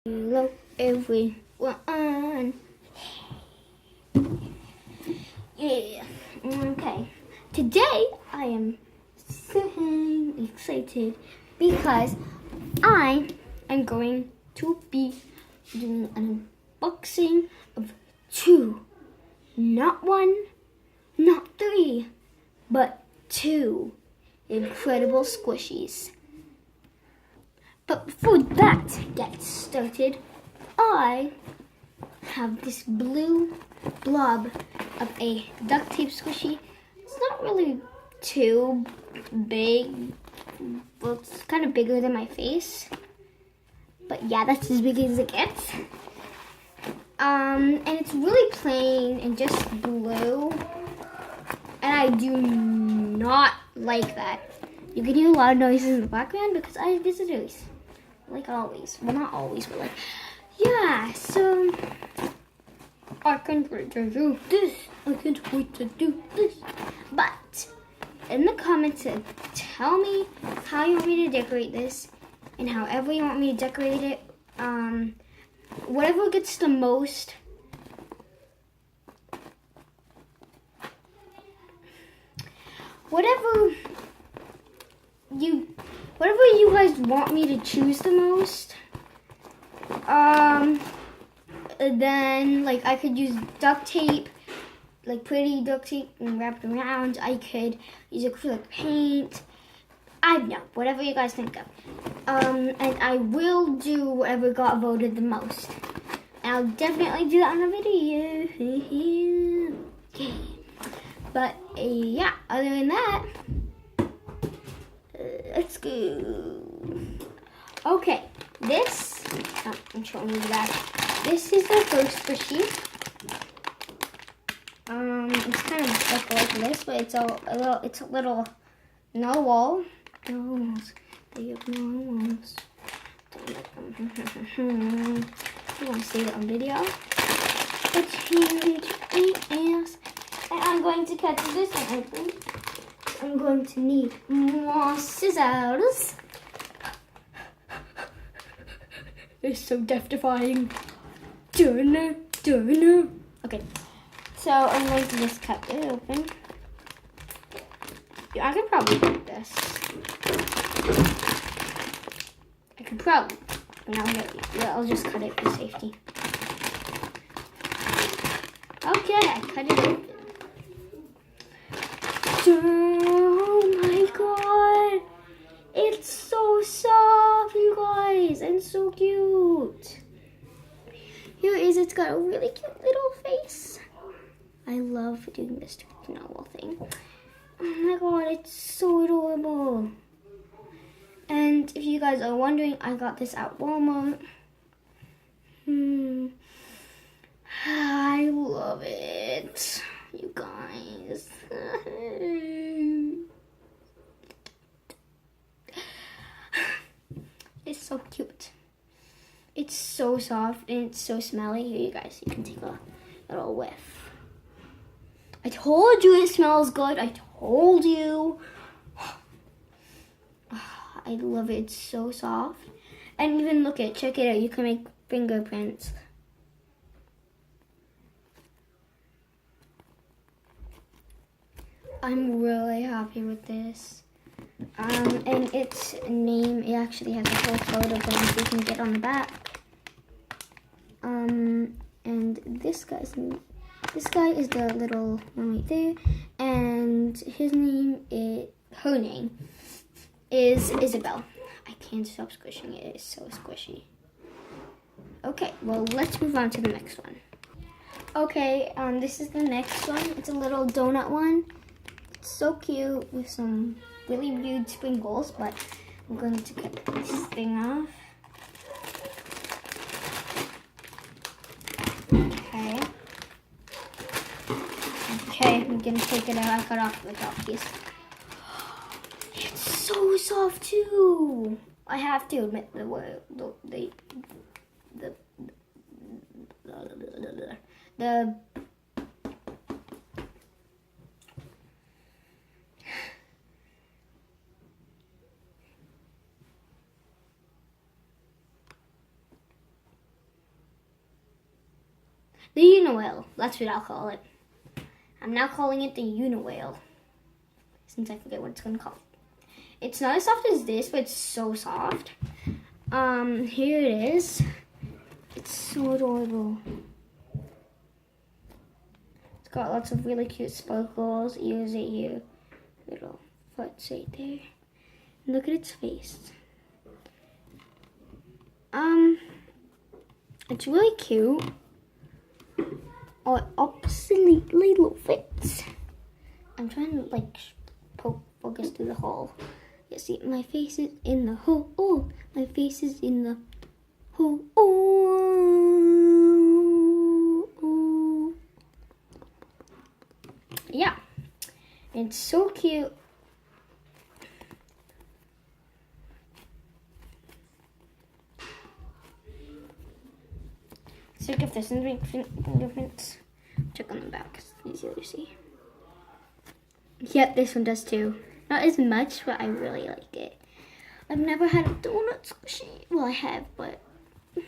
Hello everyone. Yeah. Okay. Today I am so excited because I am going to be doing an unboxing of two. Not one, not three, but two incredible squishies. But before that gets started, I have this blue blob of a duct tape squishy. It's not really too big. Well, it's kind of bigger than my face. But yeah, that's as big as it gets. And it's really plain and just blue. And I do not like that. You can hear a lot of noises in the background because I have visitors. Like always. Well, not always, but like, yeah, so I can't wait to do this. I can't wait to do this. But in the comments, tell me how you want me to decorate this and however you want me to decorate it. Whatever gets the most. Whatever you guys want me to choose the most, then like I could use duct tape, like pretty duct tape and wrap it around. I could use acrylic paint. I don't know, whatever you guys think of. And I will do whatever got voted the most. And I'll definitely do that on a video. Okay. But yeah, other than that, let's go. Okay, this, I'm showing you that. This is the first squishy. It's kind of like this, but it's a little narwhal. Narwhals. They have narwhals. You want to see it on video? But here it is. And I'm going to cut this one open. I'm going to need more scissors. It's so death-defying. Okay, so I'm going to just cut it open. Yeah, I could probably do this. I could probably. No, I'll just cut it for safety. Okay, I cut it open. Oh my god! It's so soft, you guys, and so cute. Here it is. It's got a really cute little face. I love doing this narwhal thing. Oh my god, it's so adorable. And if you guys are wondering, I got this at Walmart. I love it, you guys. It's so cute. It's so soft and it's so smelly. Here, you guys, you can take a little whiff. I told you it smells good. I told you. I love it. It's so soft. And even look at it. Check it out. You can make fingerprints. I'm really happy with this. And its name, it actually has a whole photo of it you can get on the back. And this guy is the little one right there, and her name is Isabel. I can't stop squishing it. It's so squishy. Okay, well, let's move on to the next one. Okay, this is the next one. It's a little donut one. It's so cute with some really weird sprinkles, but I'm going to cut this thing off. Okay, I'm gonna take it out. I cut off the top piece. It's so soft too. I have to admit the The Uniwhale. That's what I'll call it. I'm now calling it the Uniwhale. Since I forget what it's going to call. It's not as soft as this, but it's so soft. Here it is. It's so adorable. It's got lots of really cute sparkles, ears right here, little foots right there. Look at its face. It's really cute. Oh, it absolutely love it. I'm trying to like focus through the hole. You see, my face is in the hole. Oh, my face is in the hole. Oh. Yeah, it's so cute. So if there's any difference, check on the back. It's easier to see. Yep, this one does too. Not as much, but I really like it. I've never had a donut squishy. Well, I have, but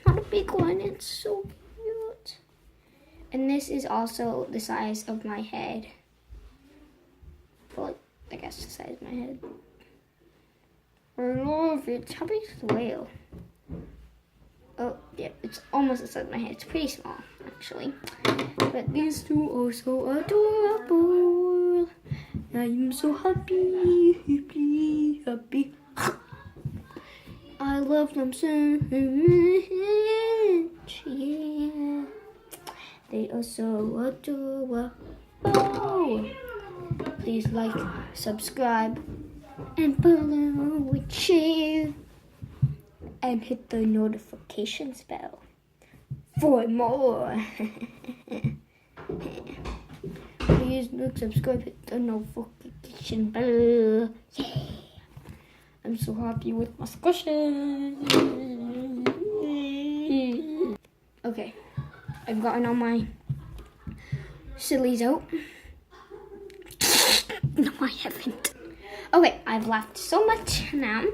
not a big one. It's so cute. And this is also the size of my head. Well, I guess the size of my head. I love it. How big is the whale? Oh, yeah, it's almost the size of my head. It's pretty small, actually. But these two are so adorable. I'm so happy, happy, happy. I love them so much, yeah. They are so adorable. Please like, subscribe, and follow and share. And hit the notifications bell for more. Please like, subscribe, hit the notification bell. Yeah. I'm so happy with my squishes. Okay, I've gotten all my sillies out. No, I haven't. Okay, I've laughed so much now.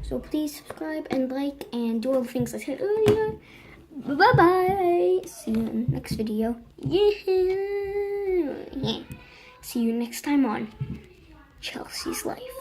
So please subscribe and like and do all the things I said earlier. Bye-bye. See you in the next video. Yeah. See you next time on Chelsea's Life.